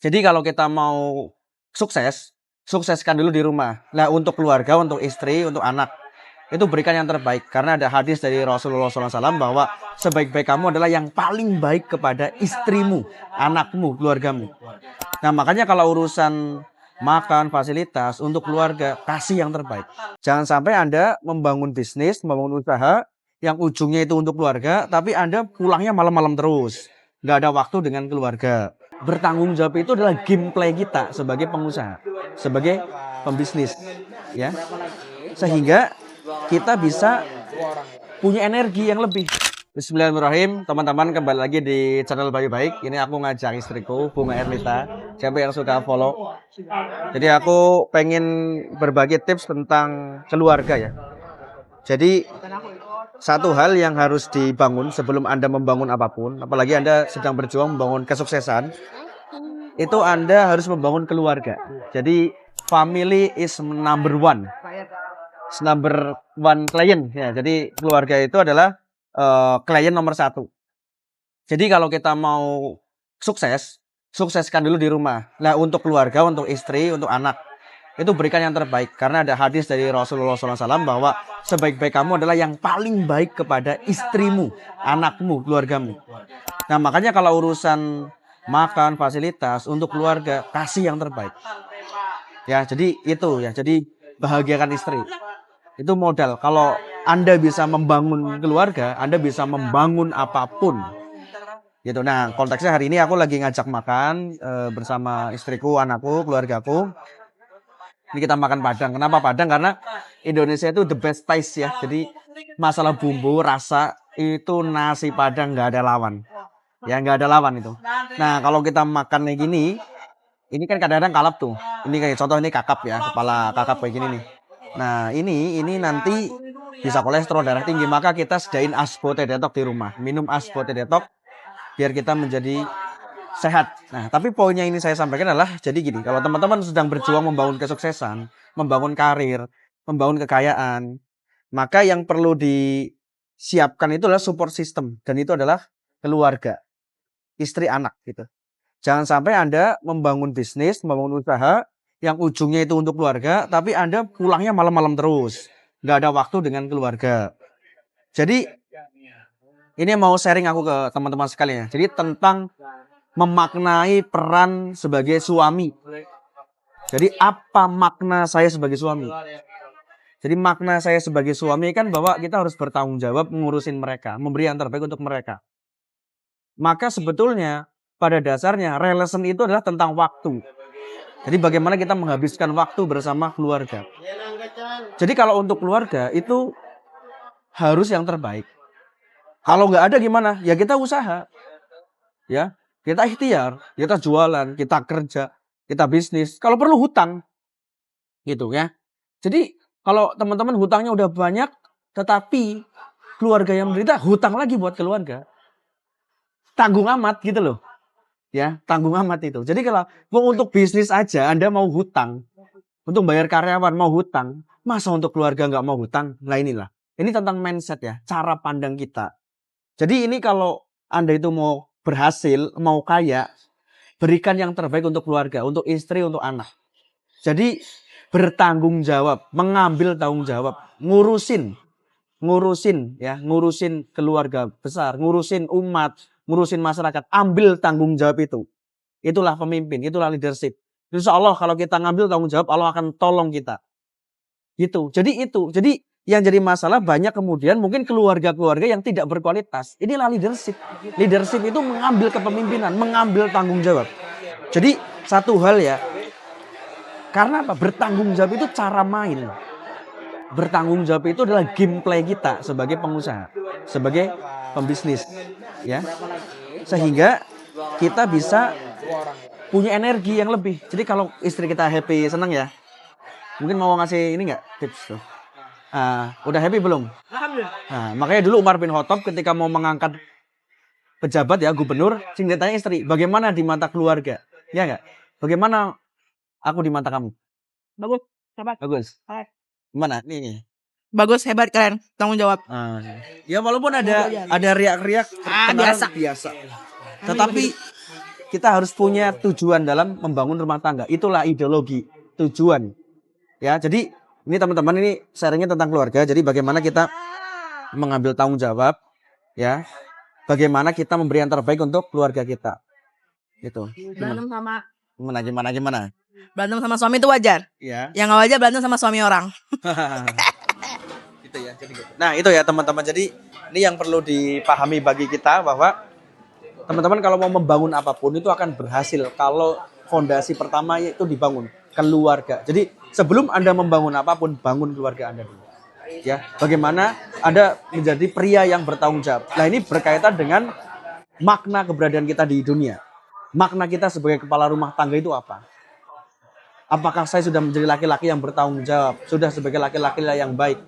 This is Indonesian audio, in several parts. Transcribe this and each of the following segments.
Jadi kalau kita mau sukses, sukseskan dulu di rumah. Nah, untuk keluarga, untuk istri, untuk anak, itu berikan yang terbaik. Karena ada hadis dari Rasulullah SAW bahwa sebaik-baik kamu adalah yang paling baik kepada istrimu, anakmu, keluargamu. Nah, makanya kalau urusan makan, fasilitas untuk keluarga, kasih yang terbaik. Jangan sampai Anda membangun bisnis, membangun usaha yang ujungnya itu untuk keluarga, tapi Anda pulangnya malam-malam terus. Nggak ada waktu dengan keluarga. Bertanggung jawab itu adalah gameplay kita sebagai pengusaha, sebagai pembisnis, ya. Sehingga kita bisa punya energi yang lebih. Bismillahirrahmanirrahim, teman-teman, kembali lagi di channel Bayu Baik. Ini aku ngajak istriku, Bunga Erlita. Siapa yang suka follow? Jadi aku pengen berbagi tips tentang keluarga ya. Jadi satu hal yang harus dibangun sebelum Anda membangun apapun, apalagi Anda sedang berjuang membangun kesuksesan, itu Anda harus membangun keluarga. Jadi family is number one. Number one client ya. Jadi keluarga itu adalah klien nomor satu. Jadi kalau kita mau sukses, sukseskan dulu di rumah. Nah, untuk keluarga, untuk istri, untuk anak, itu berikan yang terbaik. Karena ada hadis dari Rasulullah SAW bahwa sebaik-baik kamu adalah yang paling baik kepada istrimu, anakmu, keluargamu. Nah, makanya kalau urusan makan, fasilitas untuk keluarga, kasih yang terbaik. Ya, jadi itu ya. Jadi bahagiakan istri. Itu modal. Kalau Anda bisa membangun keluarga, Anda bisa membangun apapun. Gitu. Nah, konteksnya hari ini aku lagi ngajak makan bersama istriku, anakku, keluargaku. Ini kita makan Padang. Kenapa Padang? Karena Indonesia itu the best taste ya. Jadi masalah bumbu, rasa itu nasi Padang nggak ada lawan. Ya nggak ada lawan itu. Nah, kalau kita makan kayak gini, ini kan kadang-kadang kalap tuh. Ini kayak contoh ini kakap ya, kepala kakap kayak gini nih. Nah, ini nanti bisa kolesterol, darah tinggi, maka kita sediain Asbote-Detox di rumah. Minum Asbote-Detox biar kita menjadi sehat. Nah, tapi poinnya ini saya sampaikan adalah jadi gini, kalau teman-teman sedang berjuang membangun kesuksesan, membangun karir, membangun kekayaan, maka yang perlu disiapkan itu adalah support system, dan itu adalah keluarga, istri, anak gitu. Jangan sampai Anda membangun bisnis, membangun usaha yang ujungnya itu untuk keluarga, tapi Anda pulangnya malam-malam terus. Nggak ada waktu dengan keluarga. Jadi ini mau sharing aku ke teman-teman sekalian ya. Jadi tentang memaknai peran sebagai suami. Jadi apa makna saya sebagai suami? Jadi makna saya sebagai suami kan bahwa kita harus bertanggung jawab mengurusin mereka, memberi yang terbaik untuk mereka. Maka sebetulnya pada dasarnya relation itu adalah tentang waktu. Jadi bagaimana kita menghabiskan waktu bersama keluarga. Jadi kalau untuk keluarga itu harus yang terbaik. Kalau nggak ada gimana? Ya kita usaha. Ya, kita ikhtiar, kita jualan, kita kerja, kita bisnis. Kalau perlu hutang. Gitu ya. Jadi kalau teman-teman hutangnya udah banyak, tetapi keluarga yang menderita, hutang lagi buat keluarga. Tanggung amat gitu loh. Ya, tanggung amat itu. Jadi kalau mau untuk bisnis aja Anda mau hutang, untuk bayar karyawan mau hutang, masa untuk keluarga nggak mau hutang? Nah inilah. Ini tentang mindset ya, cara pandang kita. Jadi ini kalau Anda itu mau berhasil, mau kaya, berikan yang terbaik untuk keluarga, untuk istri, untuk anak. Jadi bertanggung jawab, mengambil tanggung jawab, ngurusin keluarga besar, ngurusin umat, ngurusin masyarakat, ambil tanggung jawab itu. Itulah pemimpin, itulah leadership. Insya Allah kalau kita ngambil tanggung jawab, Allah akan tolong kita. Gitu. Jadi yang jadi masalah banyak kemudian mungkin keluarga-keluarga yang tidak berkualitas. Inilah leadership. Leadership itu mengambil kepemimpinan, mengambil tanggung jawab. Jadi satu hal ya, karena apa? Bertanggung jawab itu cara main. Bertanggung jawab itu adalah gameplay kita sebagai pengusaha, sebagai pembisnis, ya. Sehingga kita bisa punya energi yang lebih. Jadi kalau istri kita happy, senang ya. Mungkin mau ngasih ini nggak tips tuh? Udah happy belum? Nah, makanya dulu Umar bin Khattab ketika mau mengangkat pejabat ya, gubernur, sing ditanya istri, bagaimana di mata keluarga? Ya nggak? Bagaimana aku di mata kamu? Bagus, hebat. Bagus. Gimana? Nih. Bagus, hebat, keren. Tanggung jawab. Ya walaupun ada riak-riak, biasa. Tetapi kita harus punya tujuan dalam membangun rumah tangga. Itulah ideologi, tujuan. Ya, jadi ini teman-teman ini sharingnya tentang keluarga. Jadi bagaimana kita mengambil tanggung jawab, ya. Bagaimana kita memberi yang terbaik untuk keluarga kita. Gitu. Berantem sama Gimana? berantem sama suami itu wajar. Ya. Yang nggak wajar berantem sama suami orang. Gitu ya, jadi gitu. Nah, itu ya teman-teman. Jadi ini yang perlu dipahami bagi kita bahwa teman-teman kalau mau membangun apapun itu akan berhasil kalau fondasi pertama itu dibangun keluarga. Jadi sebelum Anda membangun apapun, bangun keluarga Anda dulu. Ya, bagaimana Anda menjadi pria yang bertanggung jawab. Nah, ini berkaitan dengan makna keberadaan kita di dunia. Makna kita sebagai kepala rumah tangga itu apa? Apakah saya sudah menjadi laki-laki yang bertanggung jawab? Sudah sebagai laki-laki yang baik?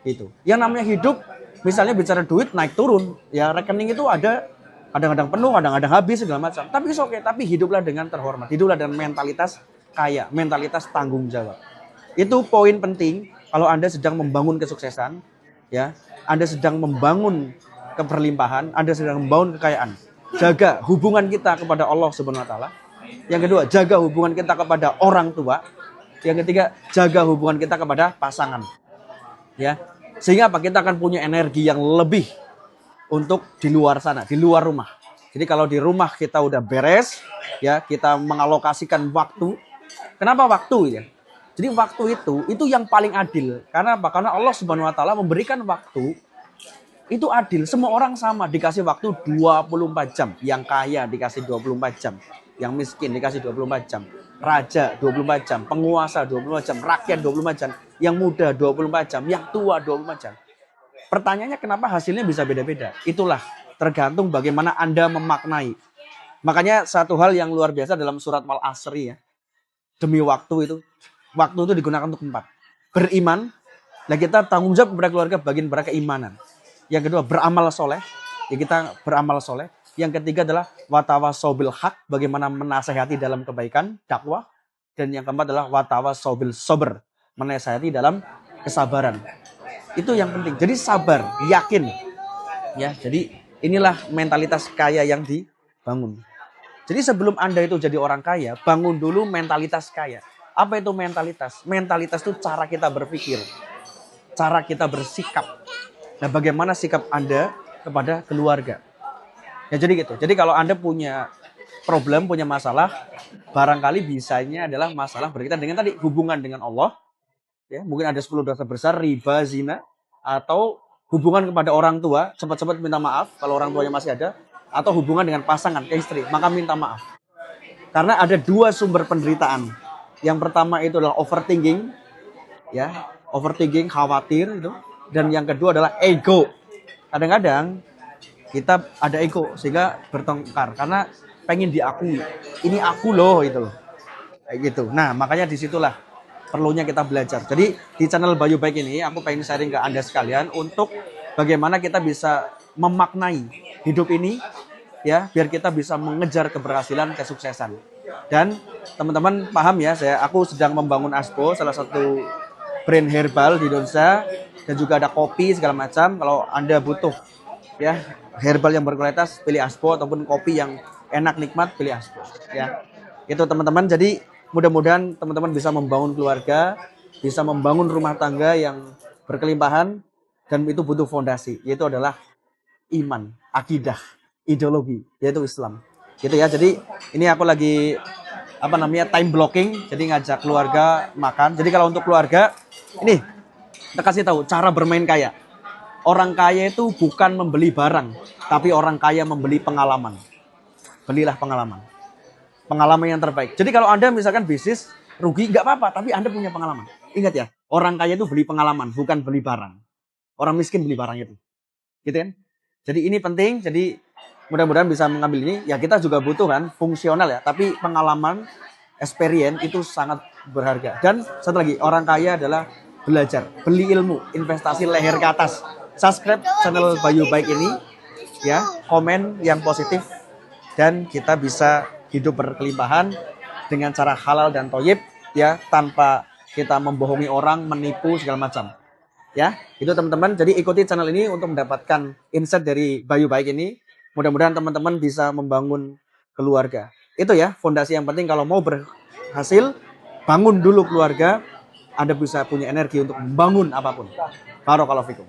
Gitu. Yang namanya hidup, misalnya bicara duit naik turun, ya rekening itu ada kadang-kadang penuh, kadang-kadang habis segala macam. Tapi oke, tapi hiduplah dengan terhormat, hiduplah dengan mentalitas kaya, mentalitas tanggung jawab. Itu poin penting kalau Anda sedang membangun kesuksesan, ya, Anda sedang membangun keberlimpahan, Anda sedang membangun kekayaan. Jaga hubungan kita kepada Allah Subhanahu wa taala. Yang kedua, jaga hubungan kita kepada orang tua. Yang ketiga, jaga hubungan kita kepada pasangan. Ya. Sehingga apa? Kita akan punya energi yang lebih untuk di luar sana, di luar rumah. Jadi kalau di rumah kita udah beres, ya, kita mengalokasikan waktu. Kenapa waktu ya? Jadi waktu itu yang paling adil. Karena apa? Karena Allah Subhanahu wa taala memberikan waktu itu adil. Semua orang sama dikasih waktu 24 jam. Yang kaya dikasih 24 jam. Yang miskin dikasih 24 jam. Raja 24 jam, penguasa 24 jam, rakyat 24 jam, yang muda 24 jam, yang tua 24 jam. Pertanyaannya kenapa hasilnya bisa beda-beda? Itulah tergantung bagaimana Anda memaknai. Makanya satu hal yang luar biasa dalam surat Al-Asri ya. Demi waktu itu digunakan untuk 4. Beriman, nah kita tanggung jawab kepada keluarga bagian pada keimanan. Yang kedua beramal soleh, ya kita beramal soleh. Yang ketiga adalah watawasau bil haq, bagaimana menasehati dalam kebaikan, dakwah. Dan yang keempat adalah watawasau bil sabr, menasehati dalam kesabaran. Itu yang penting. Jadi sabar, yakin. Ya, jadi inilah mentalitas kaya yang dibangun. Jadi sebelum Anda itu jadi orang kaya, bangun dulu mentalitas kaya. Apa itu mentalitas? Mentalitas itu cara kita berpikir, cara kita bersikap. Nah, bagaimana sikap Anda kepada keluarga? Ya jadi gitu. Jadi kalau Anda punya problem, punya masalah, barangkali bisanya adalah masalah berkaitan dengan tadi hubungan dengan Allah. Ya, mungkin ada 10 dosa besar, riba, zina, atau hubungan kepada orang tua, cepat-cepat minta maaf kalau orang tuanya masih ada, atau hubungan dengan pasangan, ke istri, maka minta maaf. Karena ada 2 sumber penderitaan. Yang pertama itu adalah overthinking, ya, overthinking, khawatir itu, dan yang kedua adalah ego. Kadang-kadang kita ada ego sehingga bertengkar karena pengen diakui. Ini aku loh itu loh. Kayak gitu. Nah, makanya disitulah perlunya kita belajar. Jadi di channel Bayu Baik ini aku pengen sharing ke Anda sekalian untuk bagaimana kita bisa memaknai hidup ini ya, biar kita bisa mengejar keberhasilan, kesuksesan. Dan teman-teman paham ya, aku sedang membangun Aspo, salah satu brand herbal di Indonesia, dan juga ada kopi segala macam. Kalau Anda butuh ya herbal yang berkualitas, pilih Aspo, ataupun kopi yang enak nikmat, pilih Aspo ya. Itu teman-teman. Jadi mudah-mudahan teman-teman bisa membangun keluarga, bisa membangun rumah tangga yang berkelimpahan, dan itu butuh fondasi, yaitu adalah iman, akidah, ideologi, yaitu Islam. Gitu ya. Jadi ini aku lagi time blocking, jadi ngajak keluarga makan. Jadi kalau untuk keluarga ini kita kasih tahu cara bermain kaya. Orang kaya itu bukan membeli barang, tapi orang kaya membeli pengalaman. Belilah pengalaman. Pengalaman yang terbaik. Jadi kalau Anda misalkan bisnis rugi nggak apa-apa, tapi Anda punya pengalaman. Ingat ya, orang kaya itu beli pengalaman, bukan beli barang. Orang miskin beli barang itu. Gitu kan? Jadi ini penting. Jadi mudah-mudahan bisa mengambil ini. Ya kita juga butuh kan fungsional ya, tapi pengalaman, experience itu sangat berharga. Dan satu lagi, orang kaya adalah belajar, beli ilmu, investasi leher ke atas. Subscribe channel Bayu Baik ini ya, komen yang positif, dan kita bisa hidup berkelimpahan dengan cara halal dan thayyib ya, tanpa kita membohongi orang, menipu segala macam. Ya, itu teman-teman. Jadi ikuti channel ini untuk mendapatkan insight dari Bayu Baik ini. Mudah-mudahan teman-teman bisa membangun keluarga. Itu ya fondasi yang penting kalau mau berhasil, bangun dulu keluarga, Anda bisa punya energi untuk membangun apapun. Barakallahu fikum.